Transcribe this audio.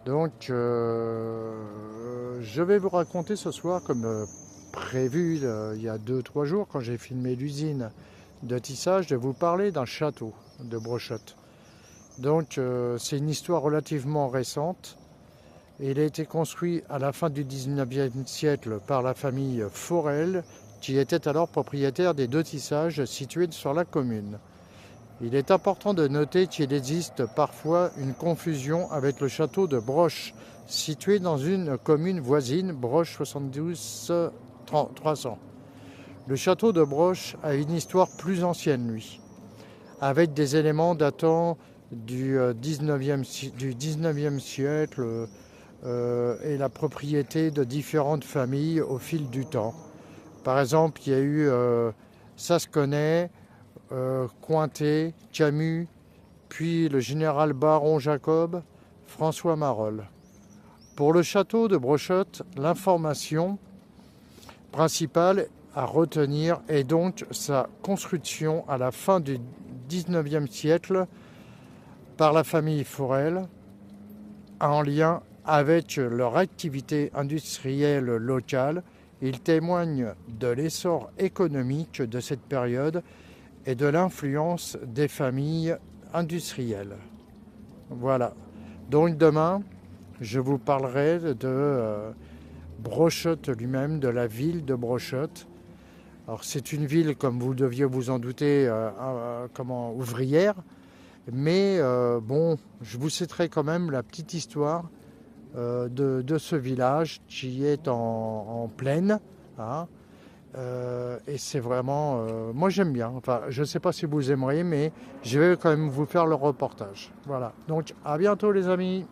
Donc, je vais vous raconter ce soir, comme prévu il y a 2 3 jours, quand j'ai filmé l'usine de tissage, de vous parler d'un château de Brochotte. Donc, c'est une histoire relativement récente. Il a été construit à la fin du 19e siècle par la famille Forel, qui était alors propriétaire des deux tissages situés sur la commune. Il est important de noter qu'il existe parfois une confusion avec le château de Broche, situé dans une commune voisine, Broche 72 300. Le château de Broche a une histoire plus ancienne, lui, avec des éléments datant du 19e siècle et la propriété de différentes familles au fil du temps. Par exemple, il y a eu Sasconnet, Cointet, Camus, puis le général baron Jacob, François Marolle. Pour le château de Brochotte, l'information principale à retenir est donc sa construction à la fin du 19e siècle par la famille Forel, en lien avec leur activité industrielle locale. Il témoigne de l'essor économique de cette période et de l'influence des familles industrielles. Voilà. Donc demain, je vous parlerai de Brochotte lui-même, de la ville de Brochotte. Alors c'est une ville, comme vous deviez vous en douter, ouvrière, mais bon, je vous citerai quand même la petite histoire de ce village qui est en plaine, hein. Et c'est vraiment, moi j'aime bien. Enfin, je ne sais pas si vous aimeriez, mais je vais quand même vous faire le reportage. Voilà. Donc à bientôt les amis.